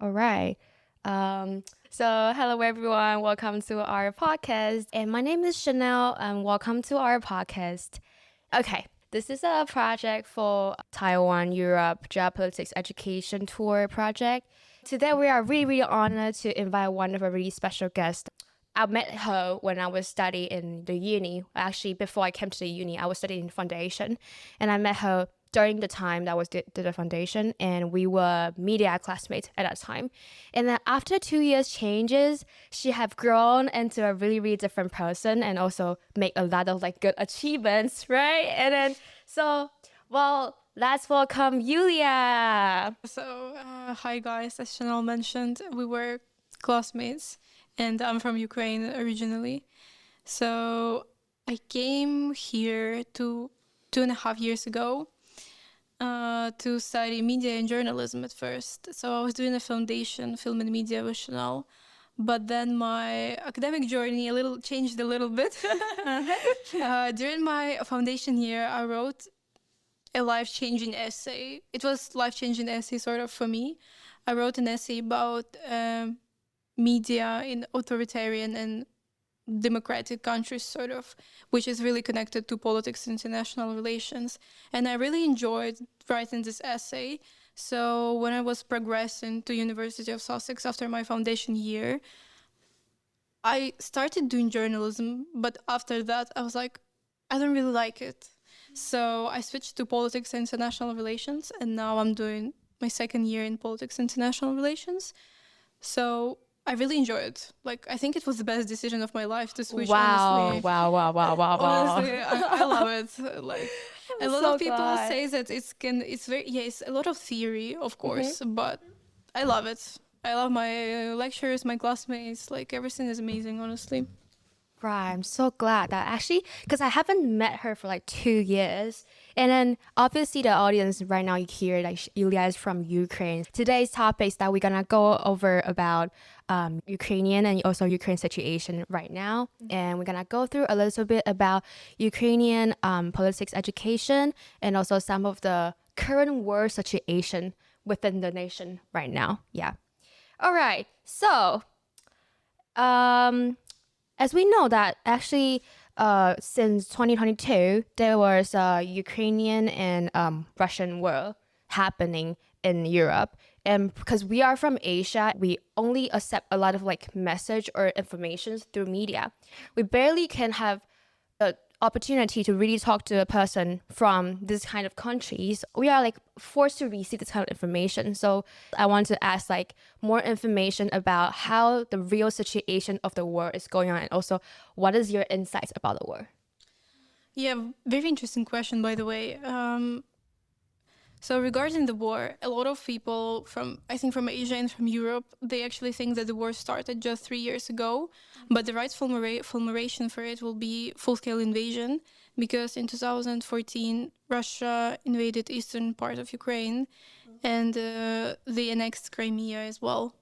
All right. So hello everyone, welcome to our podcast. And my name is Chanel and welcome to our podcast. Okay, this is a project for Taiwan Europe Geopolitics Education Tour project. Today we are really honored to invite one of our really special guests. I met her when I was studying in the uni. Actually, before I came to the uni, I was studying foundation. And I met her during the time that I was did the foundation, and we were media classmates at that time. And then after 2 years changes, she have grown into a really, really different person and also make a lot of like good achievements, right? And then, let's welcome Yulia. So, hi guys, as Chanel mentioned, we were classmates and I'm from Ukraine originally. So I came here 2.5 years ago to study media and journalism at first. So I was doing a foundation, film and media with Chanel. But then my academic journey changed a little bit. During my foundation year, I wrote a life-changing essay. It was life-changing essay sort of for me. I wrote an essay about media in authoritarian and democratic countries sort of, which is really connected to politics and international relations. And I really enjoyed writing this essay. So when I was progressing to University of Sussex after my foundation year, I started doing journalism, but after that I was like, I don't really like it. So I switched to politics and international relations, and now I'm doing my second year in politics and international relations. So I really enjoy it. Like, I think it was the best decision of my life to switch, honestly. Wow. Honestly, I love it. Like, a lot so of people glad. say that it's a lot of theory, of course, but I love it. I love my lectures, my classmates, like everything is amazing, honestly. Right, I'm so glad that actually, because I haven't met her for like 2 years. And then obviously the audience right now, you hear like Yulia is from Ukraine. Today's topic is that we're going to go over about Ukrainian and also Ukraine situation right now. And we're going to go through a little bit about Ukrainian politics education and also some of the current world situation within the nation right now. Yeah. All right. So, as we know that actually since 2022, there was a Ukrainian and Russian war happening in Europe. And because we are from Asia, we only accept a lot of like message or information through media. We barely can have the opportunity to really talk to a person from this kind of countries. We are like forced to receive this kind of information. So I want to ask like more information about how the real situation of the war is going on, and also what is your insights about the war? Yeah, very interesting question, by the way. So regarding the war, a lot of people from Asia and from Europe, they actually think that the war started just 3 years ago, but the right formulation for it will be full-scale invasion, because in 2014, Russia invaded eastern part of Ukraine, and they annexed Crimea as well.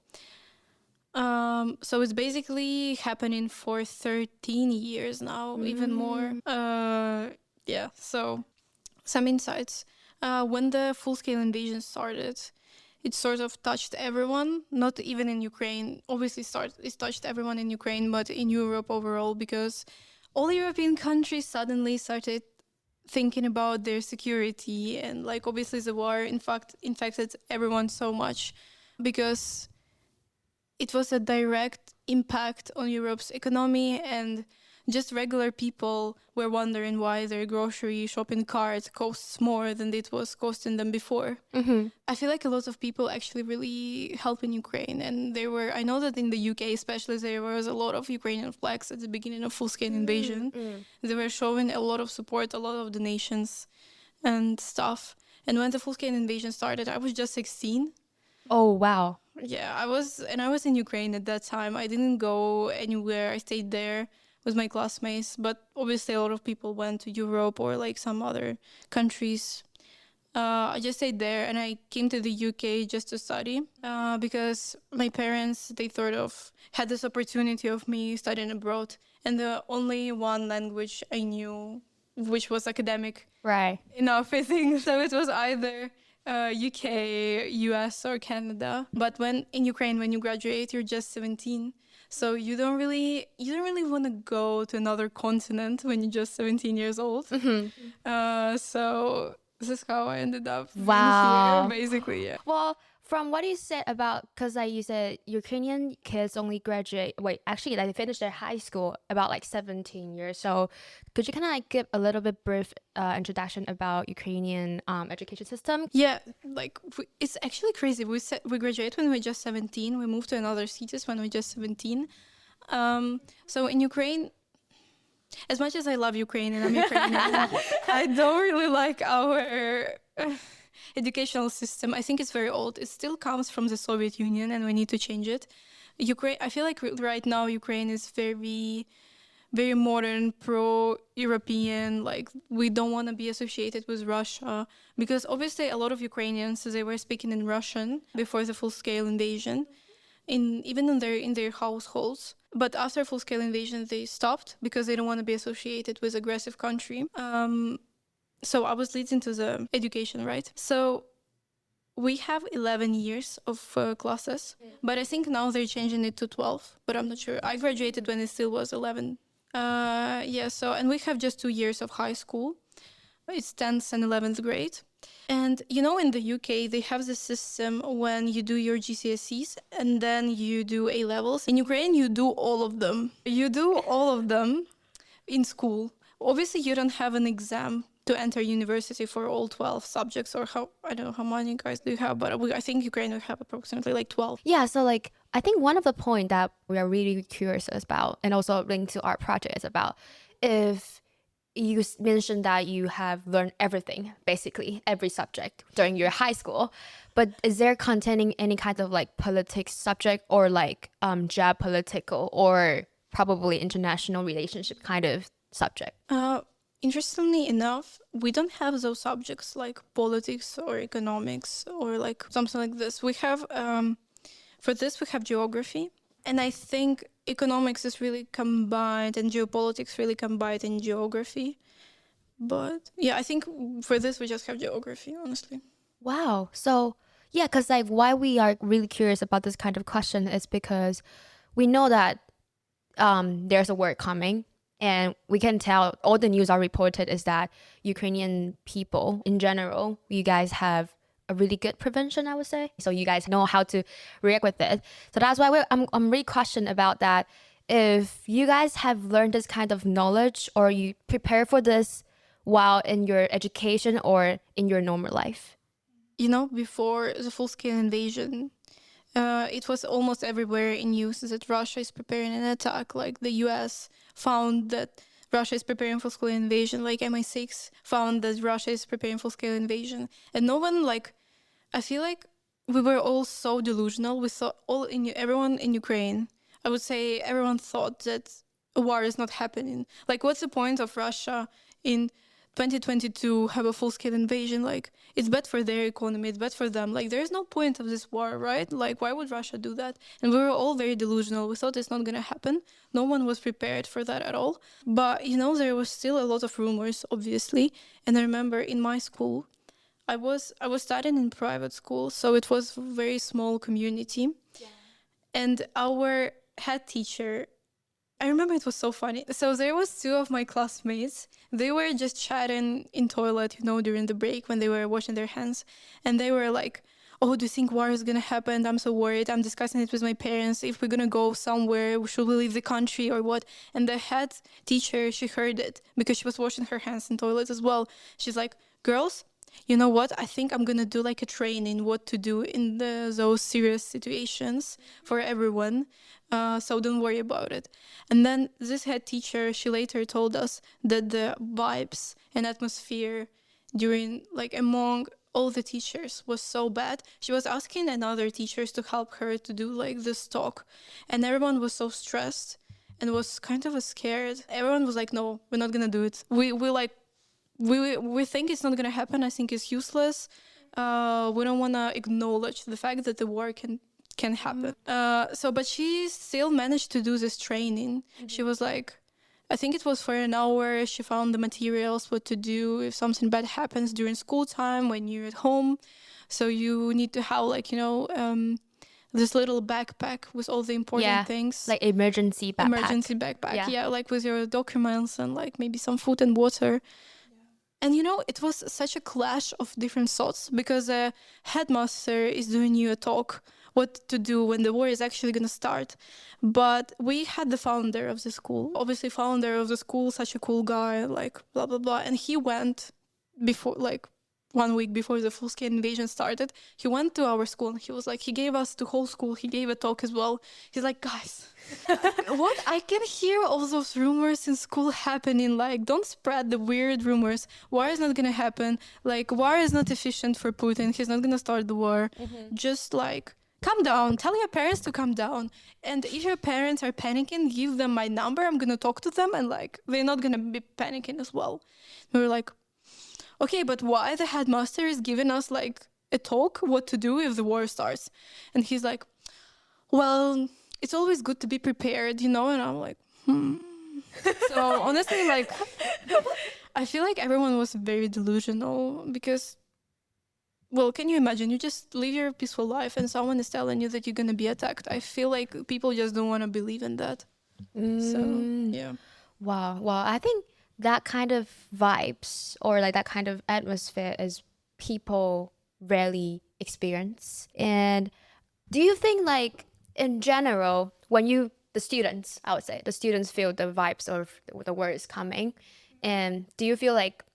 So it's basically happening for 13 years now, even more. So some insights. When the full-scale invasion started, it sort of touched everyone, not even in Ukraine. Obviously, it touched everyone in Ukraine, but in Europe overall, because all European countries suddenly started thinking about their security, and like obviously the war, in fact, infected everyone so much, because it was a direct impact on Europe's economy, and just regular people were wondering why their grocery shopping cart costs more than it was costing them before. I feel like a lot of people actually really help in Ukraine, and I know that in the UK especially, there was a lot of Ukrainian flags at the beginning of full-scale invasion. They were showing a lot of support, a lot of donations and stuff. And when the full-scale invasion started, I was just 16. Oh, wow. Yeah, I was in Ukraine at that time. I didn't go anywhere. I stayed there with my classmates, but obviously a lot of people went to Europe or like some other countries. I just stayed there, and I came to the UK just to study because my parents, they sort of had this opportunity of me studying abroad, and the only one language I knew, which was academic Right. enough, I think. So it was either UK, US, or Canada. But when in Ukraine, when you graduate, you're just 17. So you don't really want to go to another continent when you're just 17 years old. So this is how I ended up Wow. here, basically. Yeah. Well, from what you said about, because like you said, Ukrainian kids only graduate, actually they finish their high school about like 17 years. So could you kind of like give a little bit brief introduction about Ukrainian education system? Yeah, like it's actually crazy. We graduate when we're just 17. We move to another cities when we're just 17. So in Ukraine, as much as I love Ukraine and I'm Ukrainian, I don't really like our educational system. I think it's very old. It still comes from the Soviet Union and we need to change it. I feel like right now Ukraine is very, very modern, pro-European. Like we don't want to be associated with Russia because obviously a lot of Ukrainians, they were speaking in Russian before the full-scale invasion, even in their households. But after full-scale invasion, they stopped because they don't want to be associated with aggressive country. So I was leading to the education, right? So we have 11 years of classes, but I think now they're changing it to 12, but I'm not sure. I graduated when it still was 11. And we have just 2 years of high school. It's 10th and 11th grade. And you know, in the UK, they have this system when you do your GCSEs and then you do A levels. In Ukraine, you do all of them. You do all of them in school. Obviously, you don't have an exam to enter university for all 12 subjects, or I don't know how many guys do you have, but I think Ukraine will have approximately like 12. Yeah, so like I think one of the points that we are really curious about, and also linked to our project, is about if you mentioned that you have learned everything, basically every subject during your high school, but is there containing any kind of like politics subject or like geopolitical or probably international relationship kind of subject? Interestingly enough, we don't have those subjects like politics or economics or like something like this. We have, for this, we have geography. And I think economics is really combined and geopolitics really combined in geography. But yeah, I think for this, we just have geography, honestly. Wow. So yeah, because like why we are really curious about this kind of question is because we know that there's a war coming. And we can tell all the news are reported is that Ukrainian people in general, you guys have a really good prevention, I would say. So you guys know how to react with it. So that's why I'm really questioned about that. If you guys have learned this kind of knowledge or you prepare for this while in your education or in your normal life. You know, before the full-scale invasion, it was almost everywhere in news that Russia is preparing an attack. Like the US found that Russia is preparing full-scale invasion. Like MI6 found that Russia is preparing full-scale invasion. And no one I feel like we were all so delusional. We thought everyone in Ukraine, I would say everyone thought that a war is not happening. Like what's the point of Russia in 2022 have a full-scale invasion? Like it's bad for their economy, it's bad for them. Like there's no point of this war, right? Like why would Russia do that? And we were all very delusional. We thought it's not gonna happen. No one was prepared for that at all. But you know, there was still a lot of rumors, obviously. And I remember in my school, I was studying in private school, so it was a very small community. Yeah. And our head teacher, I remember it was so funny. So there was 2 of my classmates. They were just chatting in toilet, you know, during the break when they were washing their hands. And they were like, oh, do you think war is going to happen? I'm so worried. I'm discussing it with my parents. If we're going to go somewhere, should we leave the country or what? And the head teacher, she heard it because she was washing her hands in toilet as well. She's like, girls, you know what? I think I'm going to do like a training what to do in those serious situations for everyone. So don't worry about it. And then this head teacher, she later told us that the vibes and atmosphere during, like, among all the teachers was so bad. She was asking another teachers to help her to do like this talk. And everyone was so stressed and was kind of scared. Everyone was like, no, we're not going to do it. We think it's not going to happen. I think it's useless. We don't want to acknowledge the fact that the war can happen. But she still managed to do this training. Mm-hmm. She was like, I think it was for an hour. She found the materials, what to do if something bad happens during school time when you're at home. So you need to have like, this little backpack with all the important things. Like emergency backpack. Emergency backpack, like with your documents and like maybe some food and water. And it was such a clash of different thoughts because a headmaster is doing you a talk what to do when the war is actually going to start. But we had the founder of the school, obviously founder of the school, such a cool guy, like blah, blah, blah. And he went before, like 1 week before the full-scale invasion started, he went to our school and he was like, he gave us the whole school, he gave a talk as well. He's like, guys, what? I can hear all those rumors in school happening, like, don't spread the weird rumors. War is not gonna happen. Like, war is not efficient for Putin. He's not gonna start the war. Just like, calm down. Tell your parents to calm down. And if your parents are panicking, give them my number. I'm gonna talk to them and like, they're not gonna be panicking as well. We were like, okay, but why the headmaster is giving us like a talk what to do if the war starts? And he's like, well, it's always good to be prepared, And I'm like, So honestly, like, I feel like everyone was very delusional because, well, can you imagine? You just live your peaceful life and someone is telling you that you're going to be attacked. I feel like people just don't want to believe in that. So, yeah. Wow. Well, I think that kind of vibes or like that kind of atmosphere is people rarely experience. And do you think like in general, when the students, I would say, the students feel the vibes of the word is coming, and do you feel like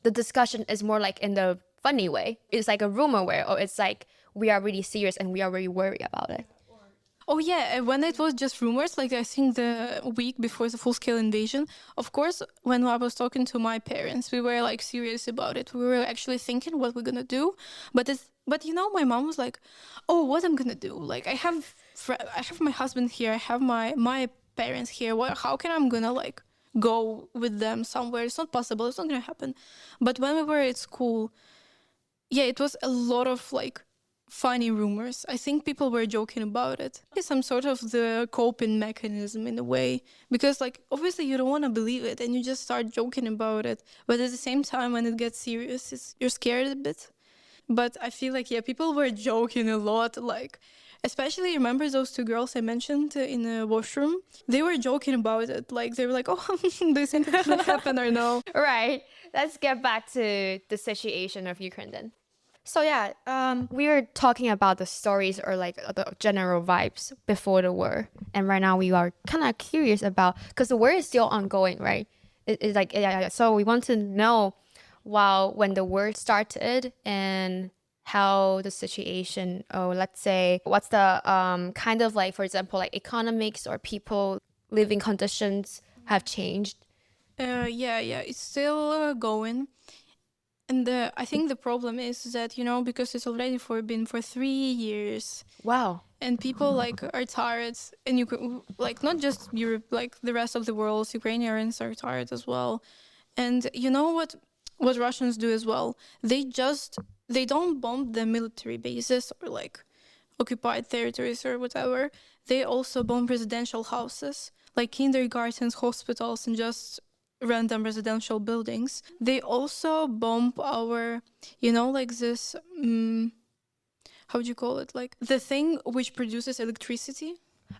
the discussion is more like in the funny way? It's like a rumor way, or it's like we are really serious and we are really worried about it? Oh yeah, when it was just rumors, like I think the week before the full-scale invasion, of course, when I was talking to my parents, we were like serious about it. We were actually thinking what we're gonna do, but my mom was like, "Oh, what I'm gonna do? Like I have my husband here, I have my parents here. How can I'm gonna like go with them somewhere? It's not possible. It's not gonna happen." But when we were at school, yeah, it was a lot of like funny rumors. I think people were joking about it. It's some sort of the coping mechanism in a way, because like obviously you don't want to believe it and you just start joking about it, but at the same time when it gets serious, you're scared a bit. But I feel like people were joking a lot, like especially remember those two girls I mentioned in the washroom? They were joking about it. Like they were like, "Oh, do you think it's gonna happen or no?" Right. Let's get back to the situation of Ukraine then. So yeah, we were talking about the stories or like the general vibes before the war, and right now we are kind of curious about, because the war is still ongoing, right? It's like so we want to know when the war started and how the situation, let's say, what's the kind of like, for example, like economics or people living conditions have changed. It's still going. And I think the problem is that, because it's already been for 3 years. Wow. And people like are tired, and you could like not just Europe, like the rest of the world, Ukrainians are tired as well. And you know what Russians do as well? They don't bomb the military bases or like occupied territories or whatever. They also bomb residential houses, like kindergartens, hospitals, and just random residential buildings. They also bomb our, like this, how would you call it? Like the thing which produces electricity.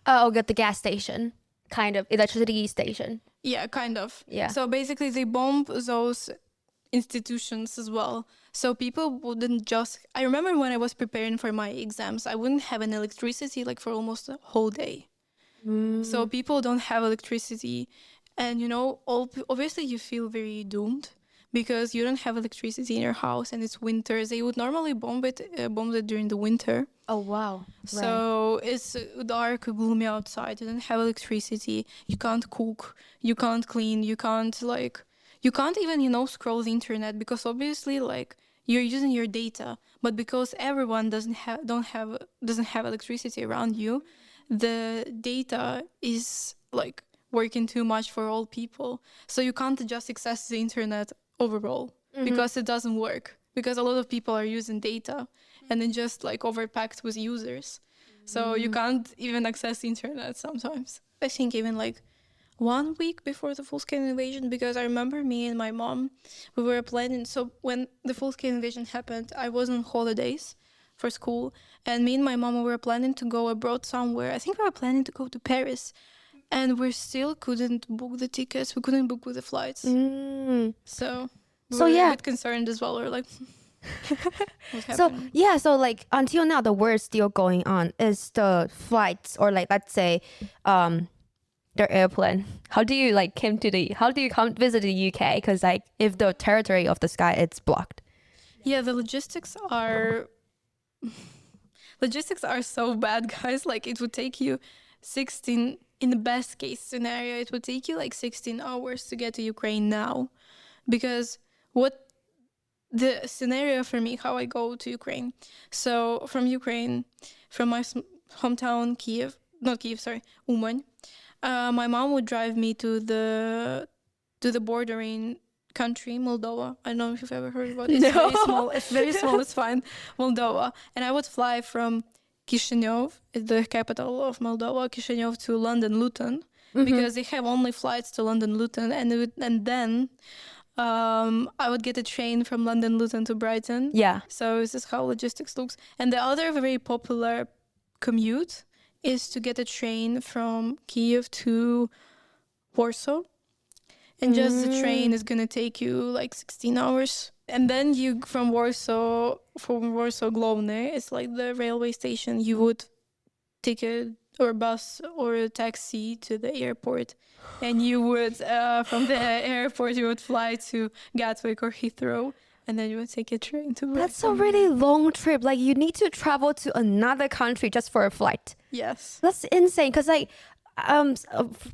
Get the gas station, kind of electricity station. Yeah, kind of. Yeah. So basically they bomb those institutions as well. So people wouldn't just, I remember when I was preparing for my exams, I wouldn't have an electricity like for almost a whole day. So people don't have electricity. And, obviously you feel very doomed because you don't have electricity in your house and it's winter. They would normally bomb it during the winter. Oh, wow. So it's dark, gloomy outside. You don't have electricity. You can't cook. You can't clean. You can't even, scroll the internet because obviously, like, you're using your data. But because everyone doesn't have electricity around you, the data is, like, working too much for all people. So you can't just access the internet overall because it doesn't work, because a lot of people are using data and it's just like overpacked with users. So you can't even access the internet sometimes. I think even like 1 week before the full-scale invasion, because I remember me and my mom, we were planning. So when the full-scale invasion happened, I was on holidays for school, and me and my mom, we were planning to go abroad somewhere. I think we were planning to go to Paris, and we still couldn't book the tickets. We couldn't book the flights. So we were a bit concerned as well. We're like, what's happening? So like until now, the war is still going on. Is the flights, or like, let's say, the airplane, how do you come visit the UK? Because like if the territory of the sky, it's blocked. Yeah, the logistics are so bad, guys. Like it would take you 16, in the best case scenario, it would take you like 16 hours to get to Ukraine now. Because what the scenario for me, how I go to Ukraine. So from Ukraine, from my hometown, Uman, my mom would drive me to the bordering country, Moldova. I don't know if you've ever heard about it. It's very small. It's very small. It's fine. Moldova. And I would fly from Chisinau, the capital of Moldova, Chisinau, to London Luton, because they have only flights to London Luton, and then I would get a train from London Luton to Brighton. Yeah. So this is how logistics looks. And the other very popular commute is to get a train from Kyiv to Warsaw. And just the train is going to take you like 16 hours. And then you, from Warsaw Główny, it's like the railway station, you would take a bus or a taxi to the airport. And you would, from the airport, you would fly to Gatwick or Heathrow. And then you would take a train to Brighton. That's a really long trip. Like you need to travel to another country just for a flight. Yes. That's insane. Because like,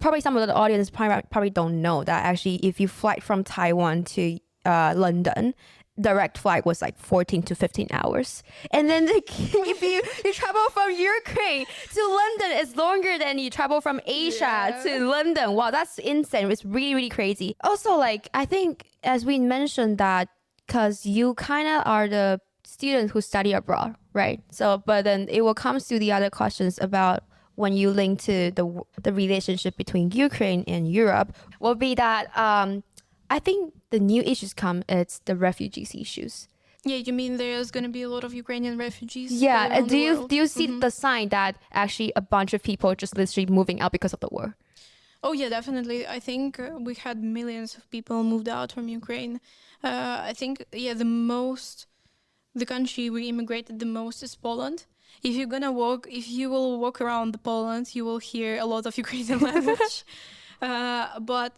probably some of the audience probably don't know that actually if you fly from Taiwan to London, direct flight was like 14 to 15 hours. And then if you travel from Ukraine to London, it's longer than you travel from Asia to London. Wow, that's insane. It's really, really crazy. Also, like, I think as we mentioned that because you kind of are the students who study abroad, right? So, but then it will come to the other questions about when you link to the relationship between Ukraine and Europe will be that I think the new issues it's the refugees issues. Yeah, you mean there's going to be a lot of Ukrainian refugees? Yeah, do you see the sign that actually a bunch of people just literally moving out because of the war? Oh yeah, definitely. I think we had millions of people moved out from Ukraine. I think the country we immigrated the most is Poland. If you will walk around Poland, you will hear a lot of Ukrainian language. But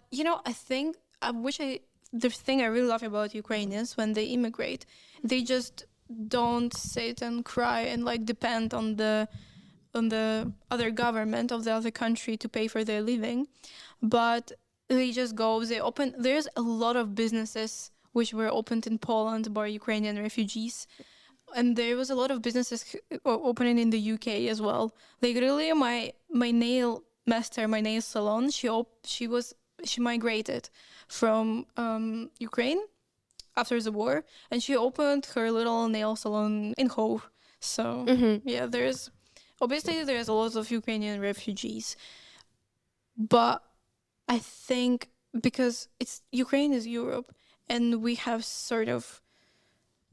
the thing I really love about Ukrainians when they immigrate, they just don't sit and cry and like depend on the other government of the other country to pay for their living, but they just go. There's a lot of businesses which were opened in Poland by Ukrainian refugees. And there was a lot of businesses opening in the UK as well. Like really, my nail master, my nail salon, she migrated from Ukraine after the war, and she opened her little nail salon in Hove. So yeah, there's a lot of Ukrainian refugees, but I think because Ukraine is Europe, and we have sort of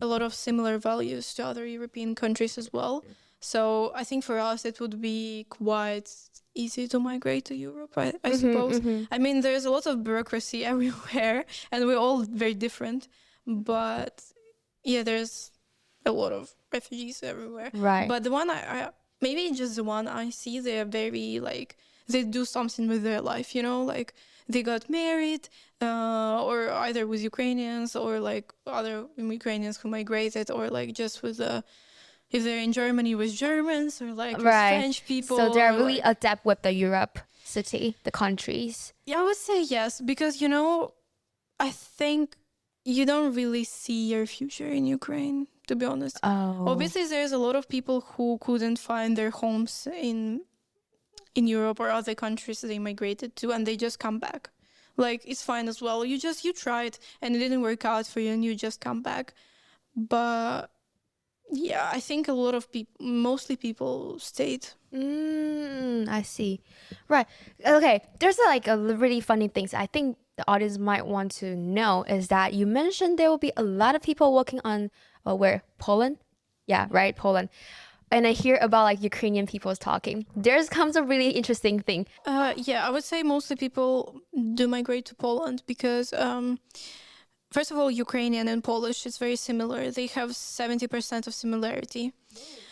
a lot of similar values to other European countries as well. So I think for us it would be quite easy to migrate to Europe, I suppose. I mean, there's a lot of bureaucracy everywhere, and we're all very different. But yeah, there's a lot of refugees everywhere. Right. But the one maybe just the one I see, they're very like, they do something with their life, like they got married, or either with Ukrainians or like other Ukrainians who migrated, or like just with if they're in Germany with Germans, or like with French people. So they're really adept with the Europe city, the countries. Yeah, I would say yes, because I think you don't really see your future in Ukraine, to be honest. Oh. Obviously, there's a lot of people who couldn't find their homes in Europe or other countries they migrated to, and they just come back. Like, it's fine as well. You tried and it didn't work out for you, and you just come back. But Yeah, I think a lot of people, mostly people stayed. I see. Right. Okay. There's like a really funny things I think the audience might want to know is that you mentioned there will be a lot of people working on where Poland? Yeah, right, Poland. And I hear about like Ukrainian people talking. There's comes a really interesting thing. Yeah, I would say mostly people do migrate to Poland because first of all, Ukrainian and Polish is very similar. They have 70% of similarity.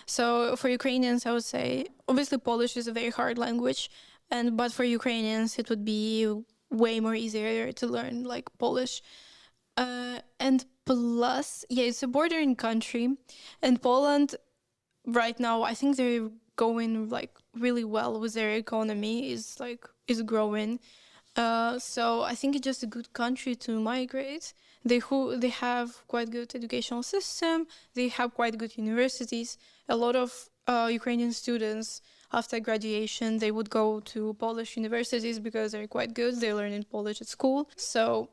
So for Ukrainians, I would say obviously Polish is a very hard language, but for Ukrainians it would be way more easier to learn like Polish. And plus, yeah, it's a bordering country, and Poland right now I think they're going like really well with their economy is growing. So I think it's just a good country to migrate. They have quite good educational system. They have quite good universities. A lot of Ukrainian students after graduation they would go to Polish universities because they're quite good. They learn in Polish at school. So,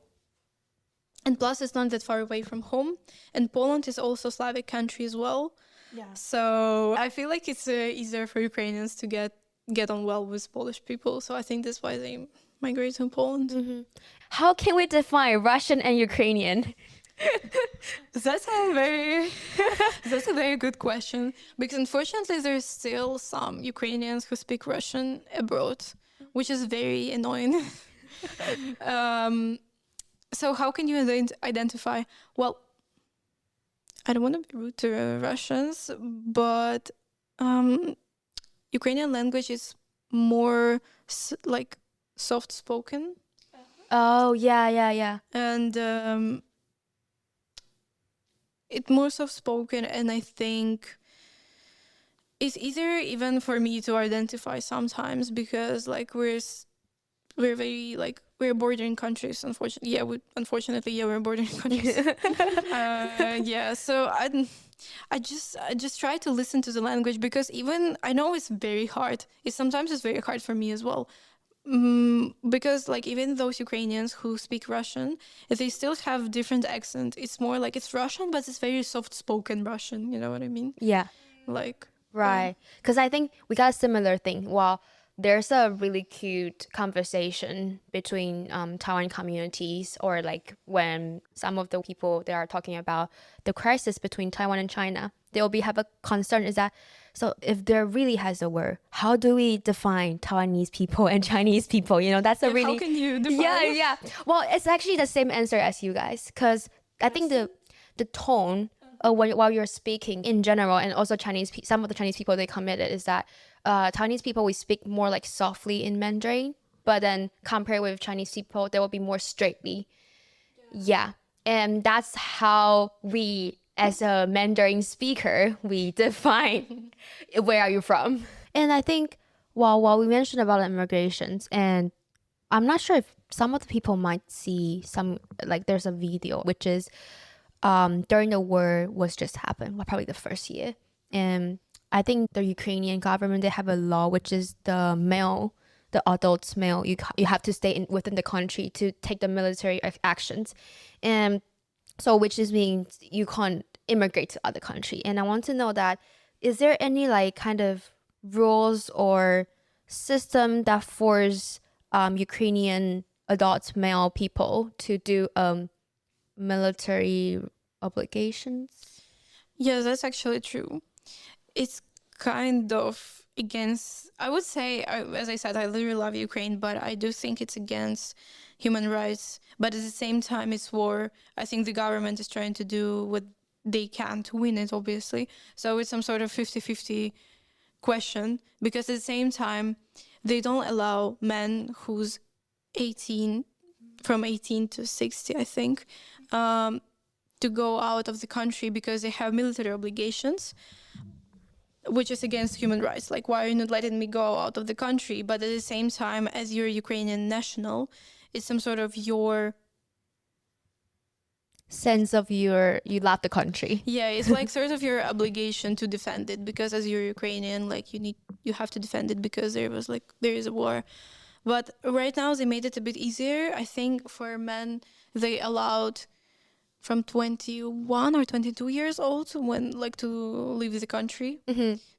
and plus it's not that far away from home. And Poland is also a Slavic country as well. Yeah. So I feel like it's easier for Ukrainians to get on well with Polish people. So I think that's why they migrate to Poland. Mm-hmm. How can we define Russian and Ukrainian? That's a very good question, because unfortunately there's still some Ukrainians who speak Russian abroad, which is very annoying. So how can you identify? Well, I don't want to be rude to Russians, but Ukrainian language is more like soft spoken. Oh, yeah. And it's more soft spoken, and I think it's easier even for me to identify sometimes, because like we're very like we're bordering countries. Unfortunately, we're bordering countries. Yeah, so I just try to listen to the language, because even I know it's very hard. Sometimes it's very hard for me as well. Because like even those Ukrainians who speak Russian, they still have different accent. It's more like it's Russian, but it's very soft-spoken Russian. You know what I mean? Yeah. Like right. Because I think we got a similar thing. Well, there's a really cute conversation between Taiwan communities, or like when some of the people they are talking about the crisis between Taiwan and China, they'll have a concern is that, so if there really has a word, how do we define Taiwanese people and Chinese people? You know, that's a really... How can you define? Yeah. Well, it's actually the same answer as you guys, because I think the tone while you're speaking in general, and also some of the Chinese people they committed is that Taiwanese people, we speak more like softly in Mandarin, but then compared with Chinese people, they will be more straightly. Yeah. And that's how we, as a Mandarin speaker, we define where are you from. And I think while we mentioned about immigrations, and I'm not sure if some of the people might see some, like there's a video, which is during the war was just happened, probably the first year. And I think the Ukrainian government, they have a law, which is the adults male, you have to stay within the country to take the military actions. And so which is means you can't immigrate to other country. And I want to know that, is there any like kind of rules or system that force Ukrainian adult male people to do military obligations? Yeah, that's actually true. It's kind of against, I would say, as I said, I literally love Ukraine, but I do think it's against human rights. But at the same time, it's war. I think the government is trying to do what they can to win it, obviously. So it's some sort of 50-50 question, because at the same time, they don't allow men who's 18, from 18 to 60, I think, to go out of the country because they have military obligations, which is against human rights. Like, why are you not letting me go out of the country? But at the same time, as you're a Ukrainian national, it's some sort of your sense of you love the country. Yeah, it's like sort of your obligation to defend it, because as you're Ukrainian, like you have to defend it because there is a war. But right now they made it a bit easier. I think for men, they allowed from 21 or 22 years old when like to leave the country.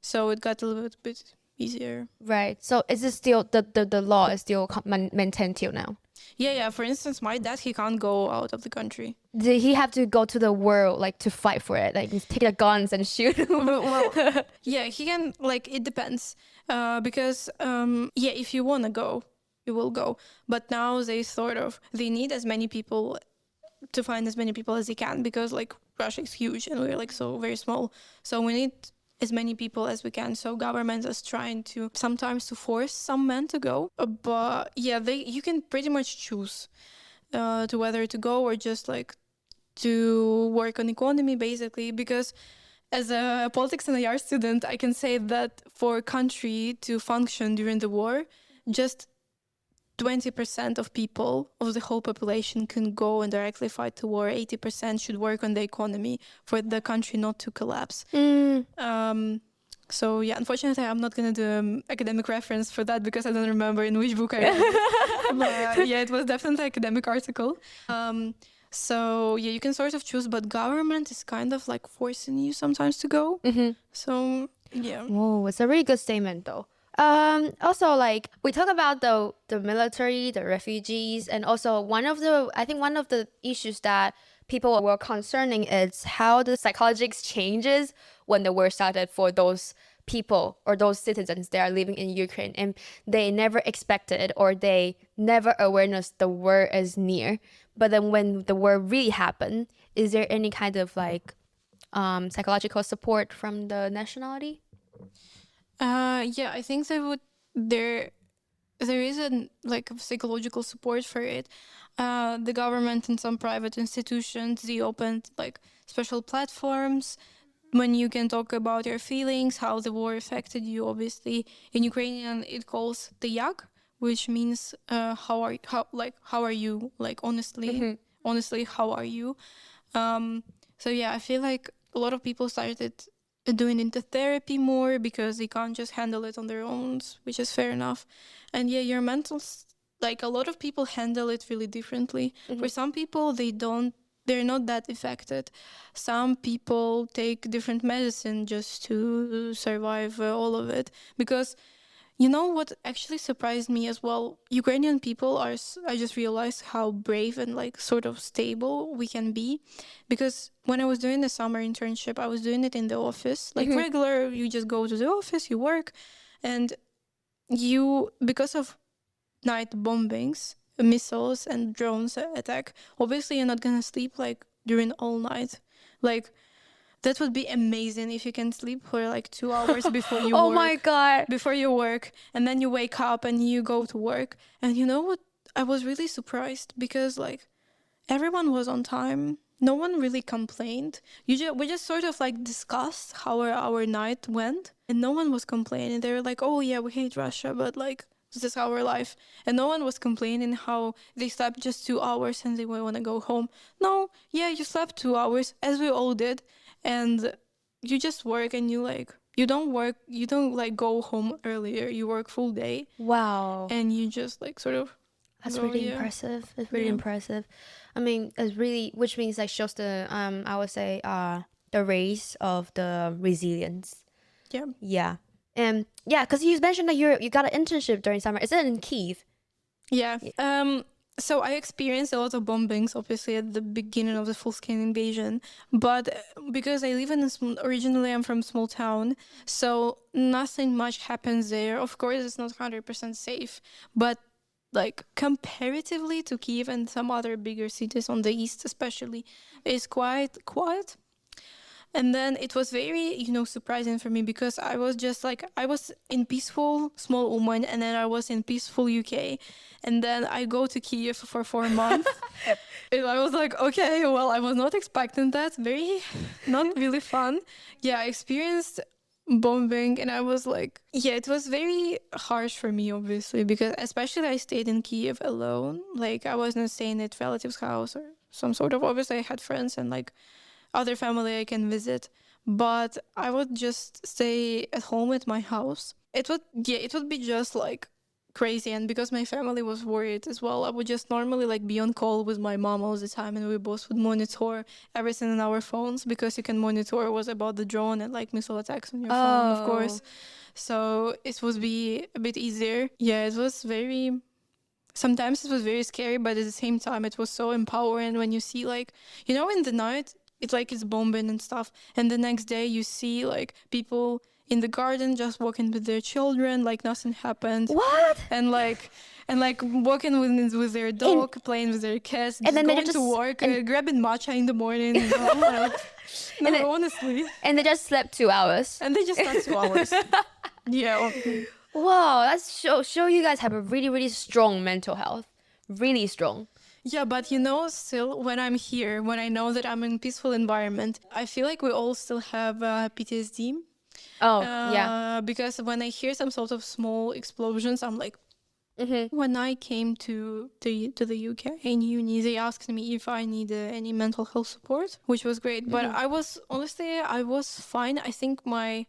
So it got a little bit easier. Right. So is it still the law is still maintained till now? Yeah. For instance, my dad, he can't go out of the country. Did he have to go to the war like to fight for it? Like take the guns and shoot? Well, yeah, he can, like, it depends. Because if you want to go, you will go. But now they need as many people to find as many people as they can, because like Russia is huge and we're like so very small. So we need as many people as we can. So government is trying to sometimes to force some men to go. But yeah, you can pretty much choose to whether to go or just like to work on economy, basically. Because as a politics and IR student, I can say that for a country to function during the war, just 20% of people of the whole population can go and directly fight the war. 80% should work on the economy for the country not to collapse. So yeah, unfortunately, I'm not going to do an academic reference for that because I don't remember in which book I read it. But yeah, it was definitely an academic article. So yeah, you can sort of choose, but government is kind of like forcing you sometimes to go. So yeah. Oh, it's a really good statement though. Also, like we talk about the military, the refugees, and also one of the issues that people were concerning is how the psychologics changes when the war started for those people or those citizens that are living in Ukraine, and they never expected or they never awareness the war is near. But then when the war really happened, is there any kind of like psychological support from the nationality? Yeah, I think there is a like psychological support for it. The government and some private institutions, they opened like special platforms when you can talk about your feelings, how the war affected you. Obviously, in Ukrainian it calls the yak, which means how are you, like honestly how are you. So yeah, I feel like a lot of people started doing into therapy more because they can't just handle it on their own, which is fair enough. And yeah, your mental, like a lot of people handle it really differently. For some people, they're not that affected. Some people take different medicine just to survive all of it. Because you know what actually surprised me as well? Ukrainian people I just realized how brave and like sort of stable we can be. Because when I was doing the summer internship, I was doing it in the office. Like regular, you just go to the office, you work, and because of night bombings, missiles and drones attack, obviously you're not gonna sleep like during all night. Like that would be amazing if you can sleep for like 2 hours before you Oh work. my God. Before you work, and then you wake up and you go to work. And you know what? I was really surprised because like everyone was on time. No one really complained. We just sort of like discussed how our night went, and no one was complaining. They were like, "Oh yeah, we hate Russia, but like this is our life." And no one was complaining how they slept just 2 hours and they want to go home. No, yeah, you slept 2 hours as we all did. And you just work and you don't like go home earlier. You work full day. Wow. And you just like sort of That's really impressive. It's really impressive. I mean, it's really, which means like shows the I would say the race of the resilience. Yeah. Yeah. And yeah, because you mentioned that you got an internship during summer. Is it in Kyiv? Yeah. So I experienced a lot of bombings, obviously, at the beginning of the full-scale invasion. But because I live originally I'm from a small town, so nothing much happens there. Of course, it's not 100% safe, but like comparatively to Kyiv and some other bigger cities on the east especially, it's quite quiet. And then it was very, surprising for me because I was in peaceful small Uman, and then I was in peaceful UK. And then I go to Kyiv for 4 months. And I was like, okay, well, I was not expecting that. Not really fun. Yeah, I experienced bombing and I was like, yeah, it was very harsh for me, obviously, because especially I stayed in Kyiv alone. Like I wasn't staying at relative's house or some sort of, obviously I had friends and like other family I can visit, but I would just stay at home at my house. It would be just like crazy. And because my family was worried as well, I would just normally like be on call with my mom all the time, and we both would monitor everything on our phones, because you can monitor what's about the drone and like missile attacks on your phone, of course. So it would be a bit easier. Yeah, it was very... Sometimes it was very scary, but at the same time, it was so empowering when you see, like, you know, in the night, it's like it's bombing and stuff. And the next day you see like people in the garden just walking with their children, like nothing happened. What? And walking with their dog, playing with their cats, and then going just, to work, grabbing matcha in the morning. Honestly. And they just slept 2 hours. And they just slept 2 hours. Yeah. Wow, that's show you guys have a really, really strong mental health. Really strong. Yeah, but you know, still, when I'm here, when I know that I'm in a peaceful environment, I feel like we all still have PTSD. Oh, yeah. Because when I hear some sort of small explosions, I'm like... When I came to the UK in uni, they asked me if I need any mental health support, which was great. But I was fine. I think my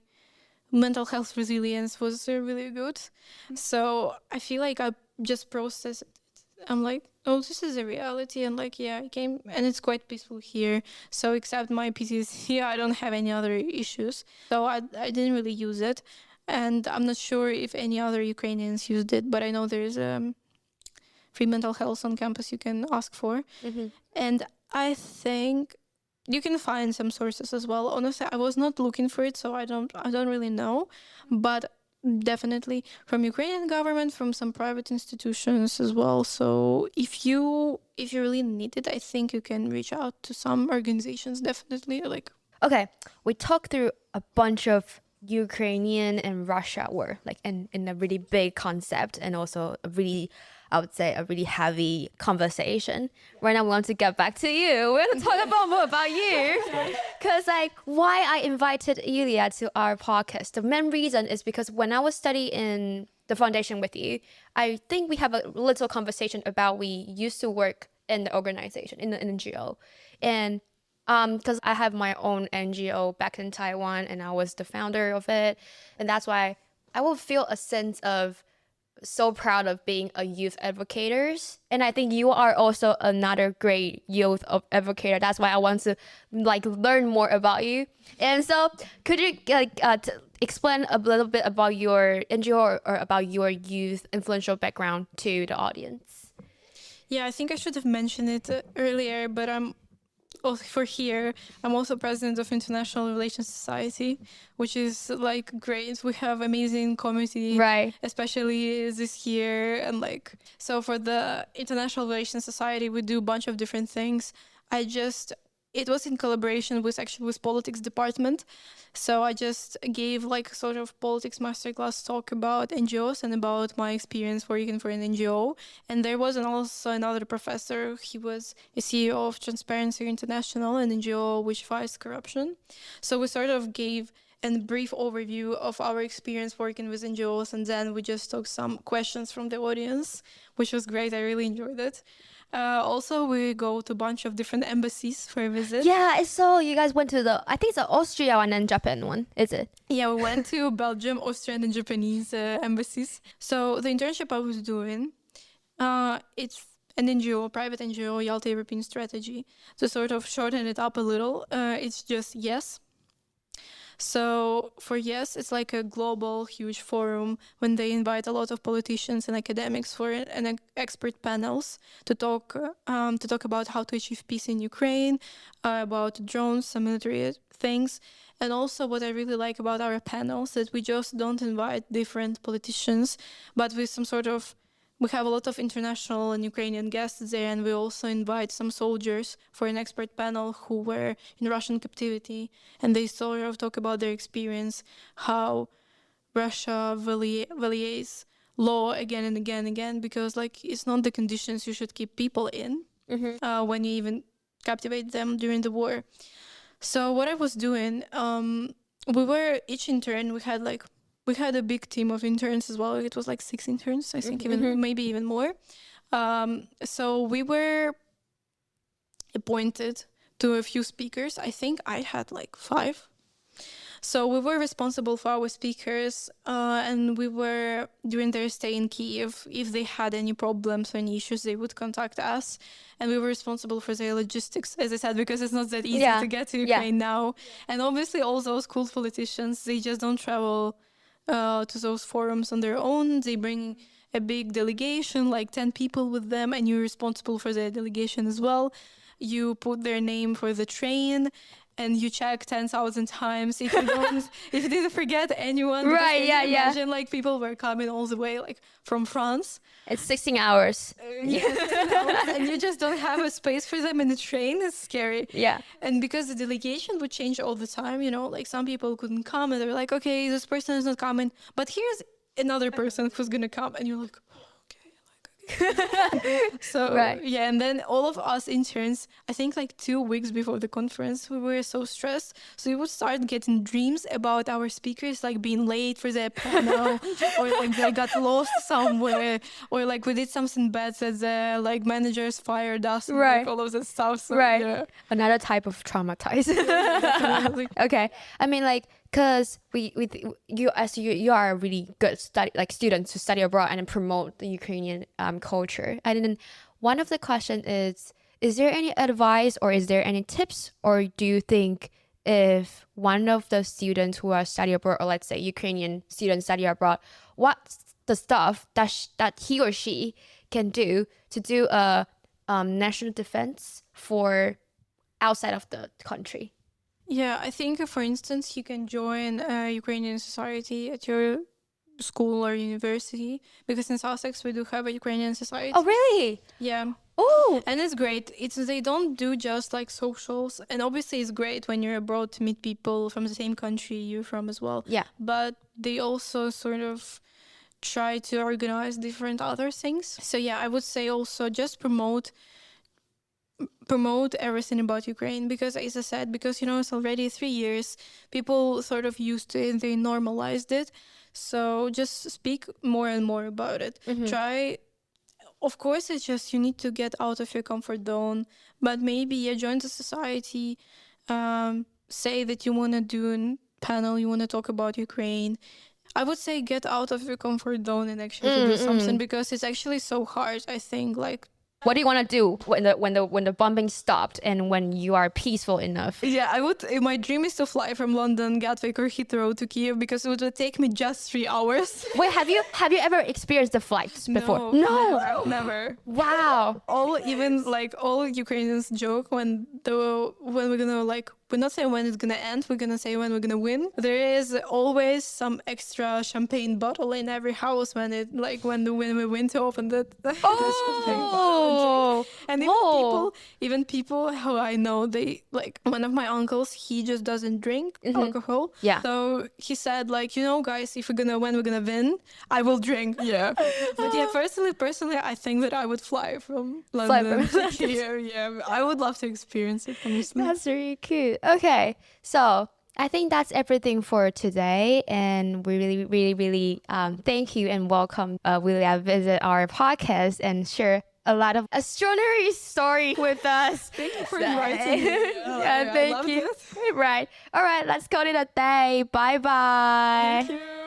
mental health resilience was really good. So I feel like I just processed it. I'm like, oh, this is a reality. And like, yeah, I came and it's quite peaceful here. So except my PTSD, I don't have any other issues. So I didn't really use it. And I'm not sure if any other Ukrainians used it, but I know there's free mental health on campus you can ask for. And I think you can find some sources as well. Honestly, I was not looking for it, so I don't really know. But definitely from Ukrainian government, from some private institutions as well. So if you really need it, I think you can reach out to some organizations, definitely. Okay, we talked through a bunch of Ukrainian and Russia war, like in a really big concept, and also a really heavy conversation. Right now we want to get back to you. We're going to talk more about you. Because like why I invited Yulia to our podcast, the main reason is because when I was studying in the foundation with you, I think we have a little conversation about we used to work in the organization, in the NGO. And because I have my own NGO back in Taiwan, and I was the founder of it. And that's why I will feel a sense of so proud of being a youth advocators. And I think you are also another great youth advocator. That's why I want to like learn more about you. And so could you explain a little bit about your NGO or about your youth influential background to the audience? Yeah, I think I should have mentioned it earlier, but I'm also president of International Relations Society, which is like great. We have amazing committee, right? Especially this year, and like so for the International Relations Society, we do a bunch of different things. It was in collaboration with politics department, so I just gave like sort of politics masterclass talk about NGOs and about my experience working for an NGO. And there was also another professor. He was a CEO of Transparency International, an NGO which fights corruption. So we sort of gave a brief overview of our experience working with NGOs, and then we just took some questions from the audience, which was great. I really enjoyed it. Also, we go to a bunch of different embassies for a visit. Yeah, I saw you guys went to I think it's the Austria and then Japan one, is it? Yeah, we went to Belgium, Austrian and Japanese embassies. So the internship I was doing, it's an NGO, private NGO, Yalta European Strategy. To sort of shorten it up a little, it's just YES. So for YES, it's like a global, huge forum when they invite a lot of politicians and academics for an expert panels to talk about how to achieve peace in Ukraine, about drones, some military things. And also what I really like about our panels is that we just don't invite different politicians, but with some sort of... We have a lot of international and Ukrainian guests there, and we also invite some soldiers for an expert panel who were in Russian captivity, and they sort of talk about their experience, how Russia violates law again and again and again, because like it's not the conditions you should keep people in when you even captivate them during the war. So what I was doing, each intern, we had a big team of interns as well. It was like 6 interns, I think, maybe even more. So we were appointed to a few speakers. I think I had like 5. So we were responsible for our speakers, and we were, during their stay in Kyiv, if they had any problems or any issues, they would contact us. And we were responsible for their logistics, as I said, because it's not that easy to get to Ukraine now. And obviously all those cool politicians, they just don't travel to those forums on their own. They bring a big delegation, like 10 people with them, and you're responsible for their delegation as well. You put their name for the train, and you check 10,000 times if you don't, if you didn't forget anyone. Right, Imagine like people were coming all the way like from France. It's 16 hours. And you just don't have a space for them in the train. It's scary. Yeah. And because the delegation would change all the time, you know, like some people couldn't come and they were like, okay, this person is not coming, but here's another person who's gonna come, and you're like, so yeah, and then all of us interns, I think like 2 weeks before the conference, we were so stressed, so we would start getting dreams about our speakers like being late for their panel, or like they got lost somewhere, or like we did something bad that the like managers fired us, and, like, all of that stuff. So, Another type of traumatized. Okay, I mean, like, because you are a really good student to study abroad and promote the Ukrainian culture. And then one of the questions is there any advice or is there any tips, or do you think if one of the students who are studying abroad, or let's say Ukrainian students study abroad, what's the stuff that he or she can do to do a national defense for outside of the country? Yeah, I think, for instance, you can join a Ukrainian society at your school or university, because in Sussex we do have a Ukrainian society. Oh, really? Yeah. Oh, and it's great. They don't do just like socials, and obviously it's great when you're abroad to meet people from the same country you're from as well. Yeah. But they also sort of try to organize different other things. So yeah, I would say also just promote everything about Ukraine, because as I said, because, you know, it's already 3 years, people sort of used to it, they normalized it. So just speak more and more about it. Try, of course, it's just you need to get out of your comfort zone, but maybe join the society, say that you want to do a panel, you want to talk about Ukraine. I would say get out of your comfort zone and actually do something, because it's actually so hard, I think, like. What do you want to do when the bombing stopped and when you are peaceful enough? Yeah, my dream is to fly from London, Gatwick, or Heathrow to Kyiv, because it would take me just 3 hours. Wait, have you ever experienced the flights before? No, never. Wow. All Ukrainians joke when we're gonna, like, we're not saying when it's gonna end, we're gonna say when we're gonna win. There is always some extra champagne bottle in every house when we win to open that champagne. And even people who I know, they, like, one of my uncles, he just doesn't drink alcohol. Yeah. So he said, like, you know, guys, if we're gonna win, I will drink. Yeah. But yeah, personally, I think that I would fly from London to here. Yeah, I would love to experience it, honestly. That's really cute. Okay, so I think that's everything for today, and we really thank you and welcome Yulia visit our podcast and share a lot of astronomy story with us. Thank you for inviting me. Thank you. Right. All right, let's call it a day. Bye. Thank you.